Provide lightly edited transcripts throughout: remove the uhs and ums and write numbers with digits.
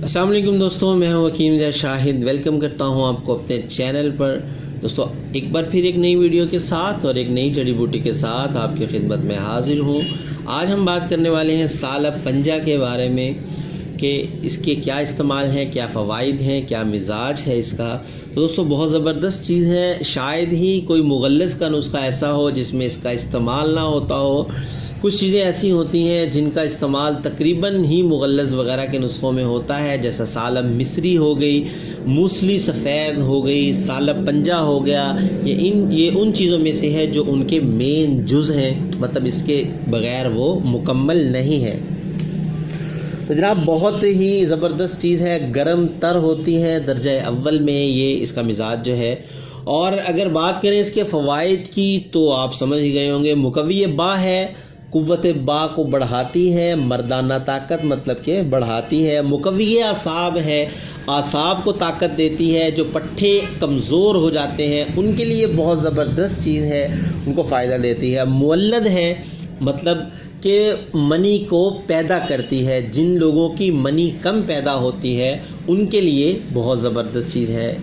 السلام علیکم دوستوں، میں ہوں حکیم شاہد۔ ویلکم کرتا ہوں آپ کو اپنے چینل پر۔ دوستوں ایک بار پھر ایک نئی ویڈیو کے ساتھ اور ایک نئی جڑی بوٹی کے ساتھ آپ کی خدمت میں حاضر ہوں۔ آج ہم بات کرنے والے ہیں سالب پنجہ کے بارے میں کہ اس کے کیا استعمال ہیں، کیا فوائد ہیں، کیا مزاج ہے اس کا۔ تو دوستوں بہت زبردست چیز ہے، شاید ہی کوئی مغلظ کا نسخہ ایسا ہو جس میں اس کا استعمال نہ ہوتا ہو۔ کچھ چیزیں ایسی ہوتی ہیں جن کا استعمال تقریباً ہی مغلظ وغیرہ کے نسخوں میں ہوتا ہے، جیسا سالب مصری ہو گئی، موسلی سفید ہو گئی، سالب پنجہ ہو گیا۔ یہ ان چیزوں میں سے ہے جو ان کے مین جز ہیں، مطلب اس کے بغیر وہ مکمل نہیں ہے۔ تو جناب بہت ہی زبردست چیز ہے، گرم تر ہوتی ہے درجہ اول میں یہ اس کا مزاج جو ہے۔ اور اگر بات کریں اس کے فوائد کی تو آپ سمجھ ہی گئے ہوں گے۔ مقوی با ہے، قوت با کو بڑھاتی ہے، مردانہ طاقت مطلب کہ بڑھاتی ہے۔ مقوی اعصاب ہے، اعصاب کو طاقت دیتی ہے۔ جو پٹھے کمزور ہو جاتے ہیں ان کے لیے بہت زبردست چیز ہے، ان کو فائدہ دیتی ہے۔ مولد ہے مطلب کہ منی کو پیدا کرتی ہے، جن لوگوں کی منی کم پیدا ہوتی ہے ان کے لیے بہت زبردست چیز ہے،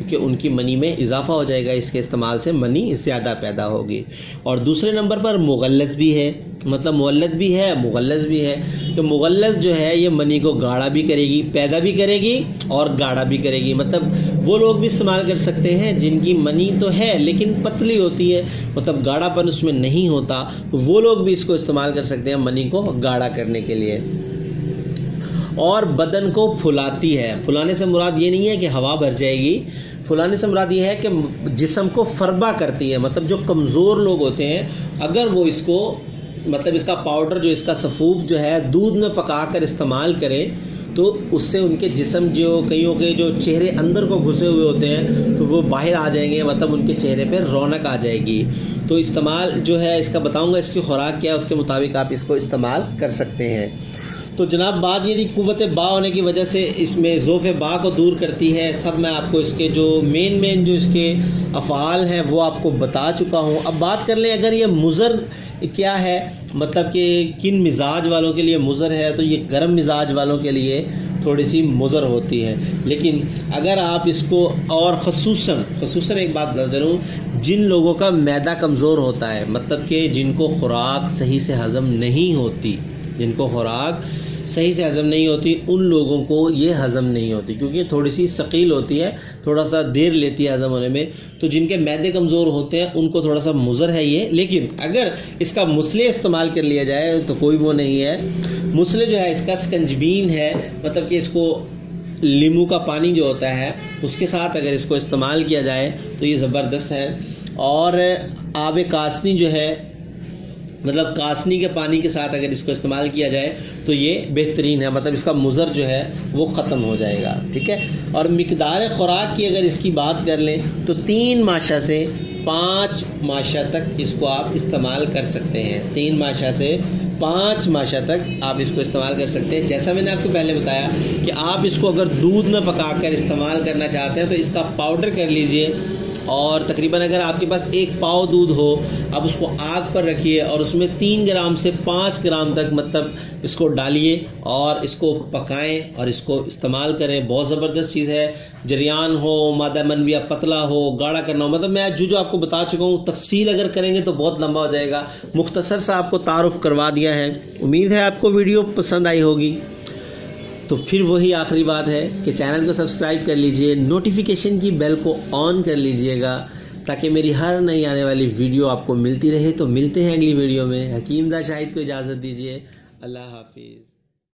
کہ ان کی منی میں اضافہ ہو جائے گا، اس کے استعمال سے منی زیادہ پیدا ہوگی۔ اور دوسرے نمبر پر مغلظ بھی ہے، مطلب مولد بھی ہے، مغلظ بھی ہے۔ کہ مغلظ جو ہے یہ منی کو گاڑھا بھی کرے گی، پیدا بھی کرے گی اور گاڑھا بھی کرے گی۔ مطلب وہ لوگ بھی استعمال کر سکتے ہیں جن کی منی تو ہے لیکن پتلی ہوتی ہے، مطلب گاڑھا پن اس میں نہیں ہوتا، وہ لوگ بھی اس کو استعمال کر سکتے ہیں منی کو گاڑھا کرنے کے لیے۔ اور بدن کو پھلاتی ہے۔ پھلانے سے مراد یہ نہیں ہے کہ ہوا بھر جائے گی، پھلانے سے مراد یہ ہے کہ جسم کو فربا کرتی ہے۔ مطلب جو کمزور لوگ ہوتے ہیں اگر وہ اس کو مطلب اس کا پاؤڈر جو اس کا سفوف جو ہے دودھ میں پکا کر استعمال کریں تو اس سے ان کے جسم جو کئیوں کے جو چہرے اندر کو گھسے ہوئے ہوتے ہیں تو وہ باہر آ جائیں گے، مطلب ان کے چہرے پہ رونق آ جائے گی۔ تو استعمال جو ہے اس کا بتاؤں گا، اس کی خوراک کیا ہے، اس کے مطابق آپ اس کو استعمال کر سکتے ہیں۔ تو جناب بات یہ تھی قوت با ہونے کی وجہ سے اس میں ضعف با کو دور کرتی ہے۔ سب میں آپ کو اس کے جو مین جو اس کے افعال ہیں وہ آپ کو بتا چکا ہوں۔ اب بات کر لیں اگر یہ مضر کیا ہے، مطلب کہ کن مزاج والوں کے لیے مضر ہے، تو یہ گرم مزاج والوں کے لیے تھوڑی سی مضر ہوتی ہے۔ لیکن اگر آپ اس کو اور خصوصاً ایک بات بتا دوں، جن لوگوں کا معدہ کمزور ہوتا ہے، مطلب کہ جن کو خوراک صحیح سے ہضم نہیں ہوتی، ان لوگوں کو یہ ہضم نہیں ہوتی کیونکہ یہ تھوڑی سی ثقیل ہوتی ہے، تھوڑا سا دیر لیتی ہے ہضم ہونے میں۔ تو جن کے معدے کمزور ہوتے ہیں ان کو تھوڑا سا مضر ہے یہ۔ لیکن اگر اس کا مسئلہ استعمال کر لیا جائے تو کوئی وہ نہیں ہے۔ مسئلہ جو ہے اس کا سکنجبین ہے، مطلب کہ اس کو لیمو کا پانی جو ہوتا ہے اس کے ساتھ اگر اس کو استعمال کیا جائے تو یہ زبردست ہے۔ اور آب کاسنی جو ہے، مطلب کاسنی کے پانی کے ساتھ اگر اس کو استعمال کیا جائے تو یہ بہترین ہے، مطلب اس کا مضر جو ہے وہ ختم ہو جائے گا، ٹھیک ہے۔ اور مقدار خوراک کی اگر اس کی بات کر لیں تو 3 ماشا سے 5 ماشا تک اس کو آپ استعمال کر سکتے ہیں۔ 3 ماشا سے 5 ماشا تک آپ اس کو استعمال کر سکتے ہیں۔ جیسا میں نے آپ کو پہلے بتایا کہ آپ اس کو اگر دودھ میں پکا کر استعمال کرنا چاہتے ہیں تو اس کا پاؤڈر کر لیجئے، اور تقریباً اگر آپ کے پاس 1 پاؤ دودھ ہو آپ اس کو آگ پر رکھیے اور اس میں 3 گرام سے 5 گرام تک مطلب اس کو ڈالیے اور اس کو پکائیں اور اس کو استعمال کریں۔ بہت زبردست چیز ہے، جریان ہو، مادہ منویہ پتلا ہو، گاڑھا کرنا ہو، مطلب میں جو آپ کو بتا چکا ہوں، تفصیل اگر کریں گے تو بہت لمبا ہو جائے گا۔ مختصر سا آپ کو تعارف کروا دیا ہے، امید ہے آپ کو ویڈیو پسند آئی ہوگی۔ تو پھر وہی آخری بات ہے کہ چینل کو سبسکرائب کر لیجئے، نوٹیفیکیشن کی بیل کو آن کر لیجئے گا تاکہ میری ہر نئی آنے والی ویڈیو آپ کو ملتی رہے۔ تو ملتے ہیں اگلی ویڈیو میں۔ حکیم شاہد کو اجازت دیجئے، اللہ حافظ۔